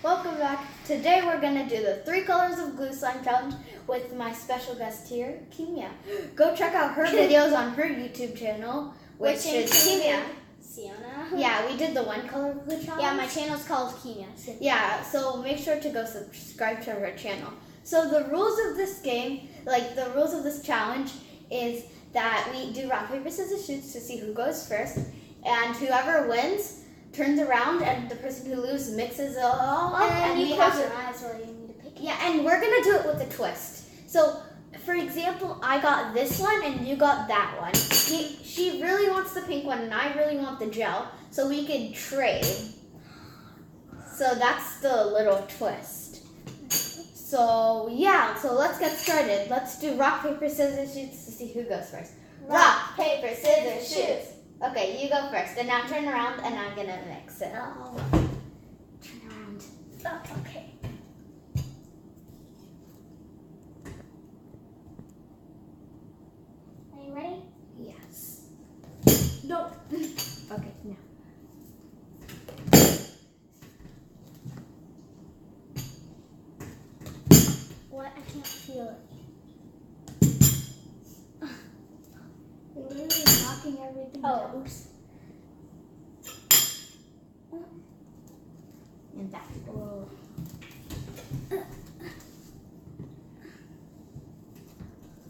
Welcome back. Today we're going to do the 3 colors of glue slime challenge with my special guest here, Kimia. Go check out her videos on her YouTube channel, which is Kimia. Sienna. Yeah, we did the 1 color glue challenge. Yeah, my channel's called Kimia. Yeah, so make sure to go subscribe to her channel. So the rules of this game, like the rules of this challenge, is that we do rock, paper, scissors, shoot to see who goes first, and whoever wins turns around, and the person who loses mixes it all up, and we you have close your eyes while you need to pick it. Yeah, and we're gonna do it with a twist. So, for example, I got this one and you got that one. She really wants the pink one and I really want the gel, so we could trade. So that's the little twist. So yeah, so let's get started. Let's do rock, paper, scissors, shoot to see who goes first. Rock, paper, scissors, shoot. Okay, you go first, and now turn around, and I'm gonna mix it. Oh. Turn around. Oh, okay. Are you ready? Yes. No. Okay, now. What? I can't feel it. You're literally knocking everything down. Oops. And that. Whoa.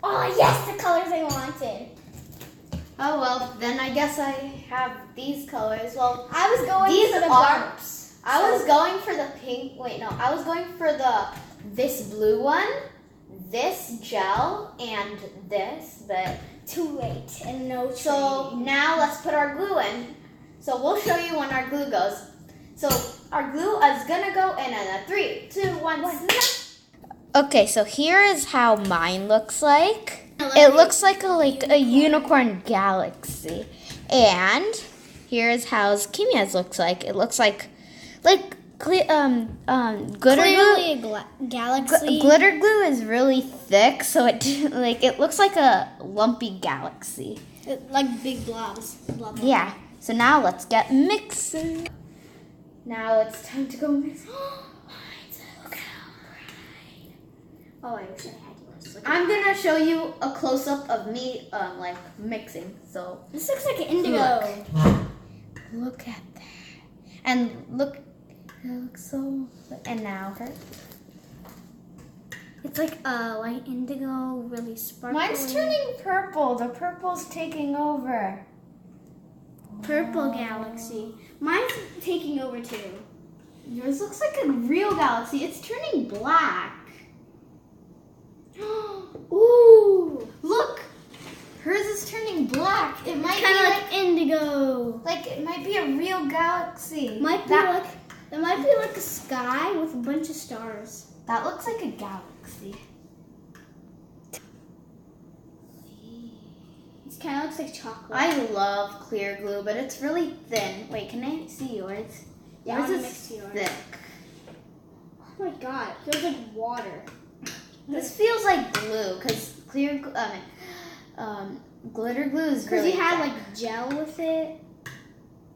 Oh, yes, the colors I wanted. Oh well, then I guess I have these colors. Well, I was going these for the are. bumps. I was going for the pink. Wait, no, I was going for this blue one, this gel, and this. But Too late and no so trading. now let's put our glue in. So we'll show you when our glue goes. So our glue is gonna go in a 3, 2, 1, snap. Okay, so here is how mine looks like. It looks like a unicorn galaxy. And here is how Kimia's looks like. It looks like glitter Clearly glue. a galaxy. Glitter glue is really thick, so it looks like a lumpy galaxy. Like big blobs. Blah, blah, Yeah. So now let's get mixing. Now it's time to go mix. Oh, I wish I had yours. I'm gonna show you a close up of me like mixing. So This looks like an indigo. Look at that. And look, it looks so. And now her. It's like a light indigo, really sparkly. mine's turning purple. The purple's taking over. Purple galaxy. Mine's taking over too. Yours looks like a real galaxy. It's turning black. Ooh! Look, hers is turning black. It might Kind be of like indigo. like it might be a real galaxy. Might be that, it might be like a sky with a bunch of stars. that looks like a galaxy. It kind of looks like chocolate. I love clear glue, but it's really thin. Wait, can I see yours? Yeah, I Yours wanna is mix yours. thick. Oh my god, it feels like water. This feels like glue because glitter glue is Because really you had thick. like gel with it.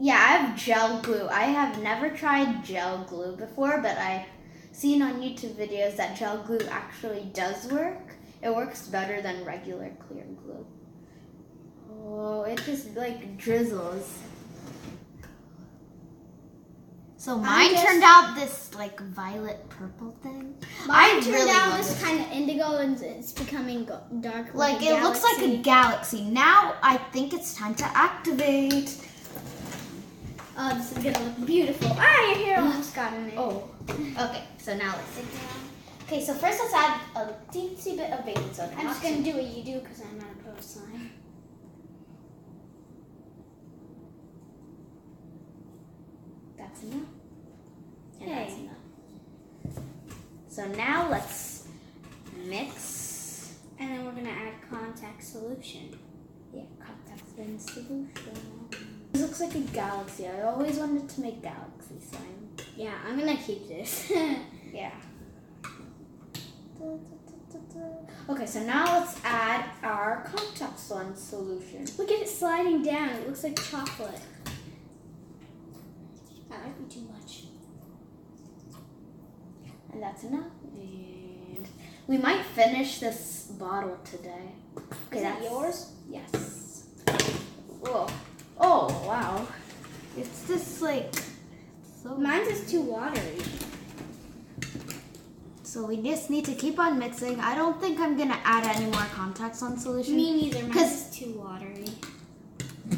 Yeah, I have gel glue. I have never tried gel glue before, but I've seen on YouTube videos that gel glue actually does work. It works better than regular clear glue. Oh, it just like drizzles. So mine turned out this like violet purple thing. Mine turned really out love this this. kind of indigo and it's becoming dark. Like a it looks like a galaxy. galaxy. Now I think it's time to activate. Oh, this is gonna look beautiful. Ah, your hair almost got in it. Oh, okay. So now let's sit down. Okay, so first let's add a teensy bit of baking soda. I'm just gonna do what you do because I'm not a pro slime. That's enough. And Hey. that's enough. So now let's mix. And then we're gonna add contact solution. Yeah, contact lens solution. This looks like a galaxy. I always wanted to make galaxy slime. Yeah, I'm gonna keep this. Yeah. Okay, so now let's add our contact lens solution. Look at it sliding down. It looks like chocolate. That might be too much. And that's enough. And we might finish this bottle today. Is that yours? Yes. Whoa. Oh, wow. It's just like so. Mine's is too watery. So we just need to keep on mixing. I don't think I'm gonna add any more contact lens solution. Me neither. Mine's is too watery.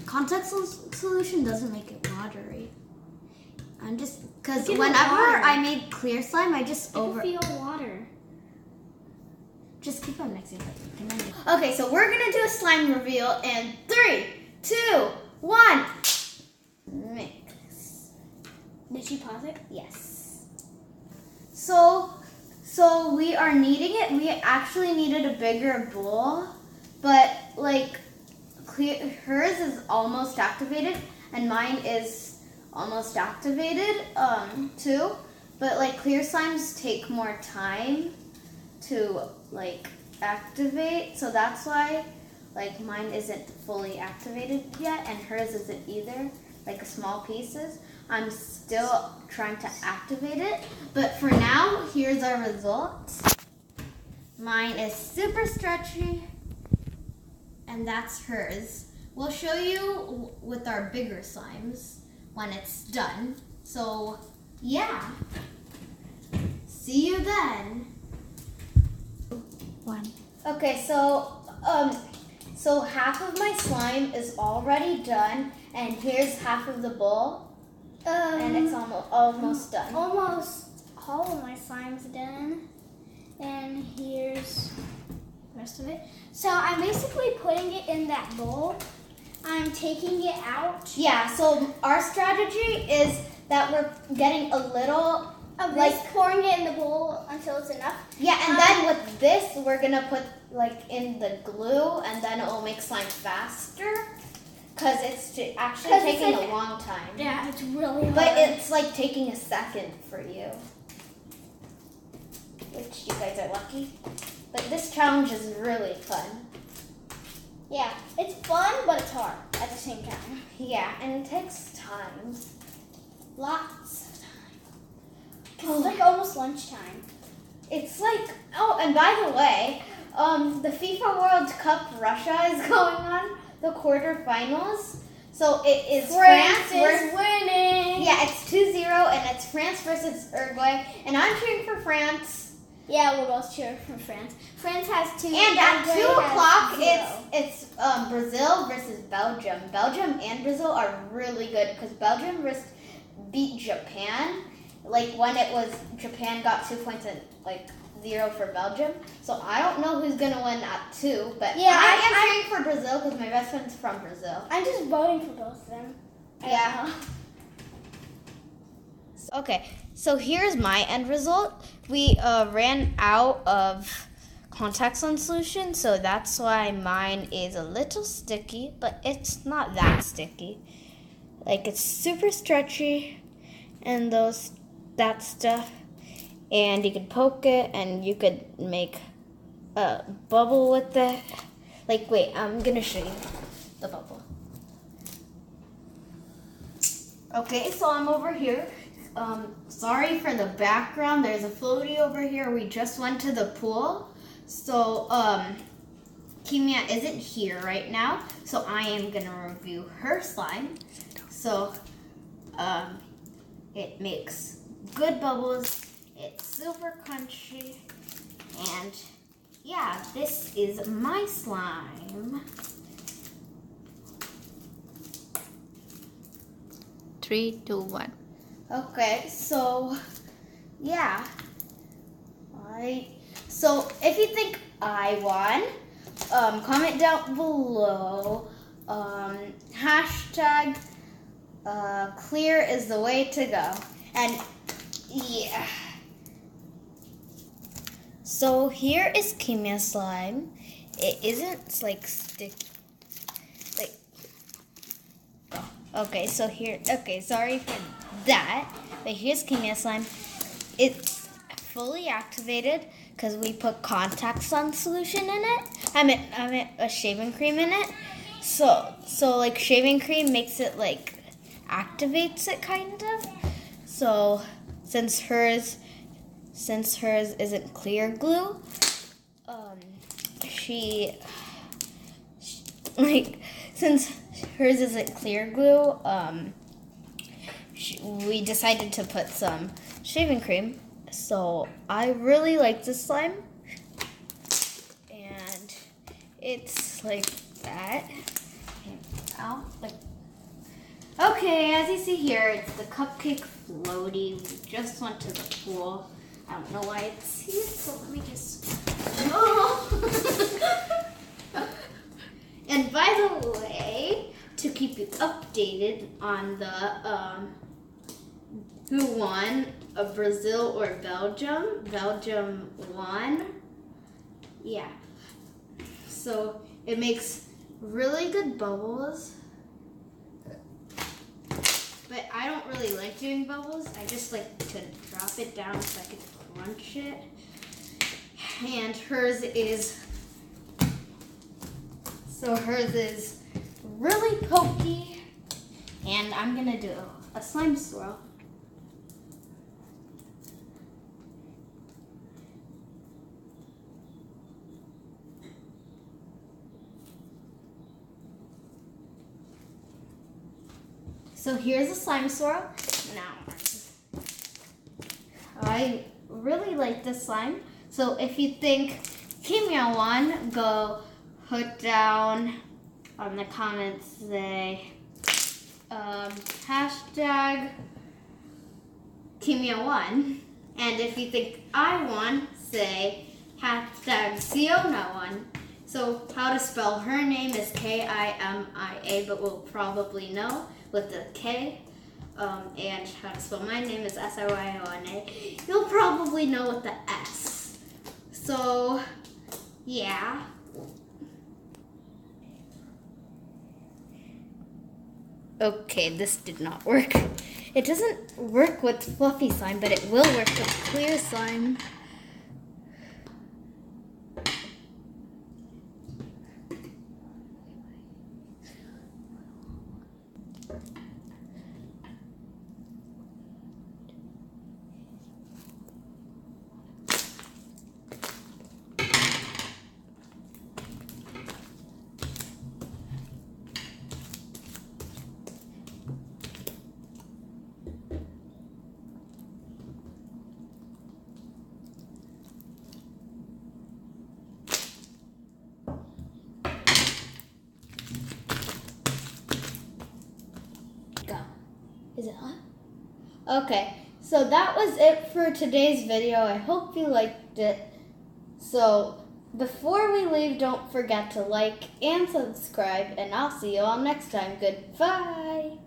Contact solution doesn't make it watery. I'm just because Look at whenever the water. I made clear slime, I just I can feel water. Just keep on mixing. Okay, so we're gonna do a slime reveal in 3, 2, 1. Mix. Did she pause it? Yes. So we are kneading it. We actually needed a bigger bowl, but like hers is almost activated and mine is almost activated too. But like clear slimes take more time to like activate, so that's why like mine isn't fully activated yet and hers isn't either, like small pieces. I'm still trying to activate it, but for now, here's our results. Mine is super stretchy, and that's hers. We'll show you with our bigger slimes when it's done. So, yeah. See you then. 1. Okay, so half of my slime is already done, and here's half of the bowl. And it's almost done. Almost all of my slime's done. And here's the rest of it. So I'm basically putting it in that bowl. I'm taking it out. Yeah, so our strategy is that we're getting a little, Pouring it in the bowl until it's enough. yeah, and then with this, we're gonna put like in the glue, and then it will make slime faster. Because it's actually taking a long time. Yeah, it's really hard. But it's like taking a second for you. Which you guys are lucky. But this challenge is really fun. Yeah, it's fun, but it's hard at the same time. Yeah, and it takes time. Lots of time. It's like almost lunchtime. It's like, oh, and by the way, the FIFA World Cup Russia is going on, the quarterfinals. So it is France is winning. Yeah, it's 2-0, and it's France versus Uruguay, and I'm cheering for France. Yeah, we're both cheering for France. France has 2. And at Uruguay 2 o'clock, has 0. it's Brazil versus Belgium. Belgium and Brazil are really good because Belgium beat Japan. Like when it was Japan got 2 points and like 0 for Belgium. So I don't know who's gonna win at 2, but Yeah, I am cheering for Brazil because my best friend's from Brazil. I'm just voting for both of them. Yeah. Okay, so here's my end result. We ran out of contact lens solution, so that's why mine is a little sticky, but it's not that sticky. Like it's super stretchy and that stuff. And you could poke it and you could make a bubble with it. Like, wait, I'm gonna show you the bubble. Okay, so I'm over here. Sorry for the background. There's a floaty over here. We just went to the pool. So, Kimia isn't here right now. So I am gonna review her slime. So, it makes good bubbles. It's super crunchy. And yeah, this is my slime. 3, 2, 1. Okay, so yeah. So if you think I won, comment down below. Hashtag clear is the way to go. And yeah. So here is Kimia's slime. It isn't like sticky. Like, okay, so here. Okay, sorry for that. But here's Kimia's slime. It's fully activated because we put contact lens solution in it. I meant a shaving cream in it. So like shaving cream makes it like activates it kind of. So since hers since hers isn't clear glue, since hers isn't clear glue, we decided to put some shaving cream. So I really like this slime, and it's like that. Ow, like. Okay, as you see here, it's the cupcake floaty. We just went to the pool. I don't know why it's here, so let me just. Oh. And by the way, to keep you updated on the who won, Brazil or Belgium. Belgium won. Yeah. So it makes really good bubbles. But I don't really like doing bubbles. I just like to drop it down so I can crunch it. And hers is really pokey. And I'm gonna do a slime swirl. So here's a slime swirl. Now, I really like this slime. So if you think Kimia won, go put down on the comments, say hashtag Kimia won. And if you think I won, say hashtag Siona won. So how to spell her name is Kimia, but we'll probably know with the K. And how to spell my name is Siona. You'll probably know with the S. So, yeah. Okay, this did not work. It doesn't work with fluffy slime, but it will work with clear slime. Is it on? Okay, so that was it for today's video. I hope you liked it. So before we leave, don't forget to like and subscribe, and I'll see you all next time. Goodbye.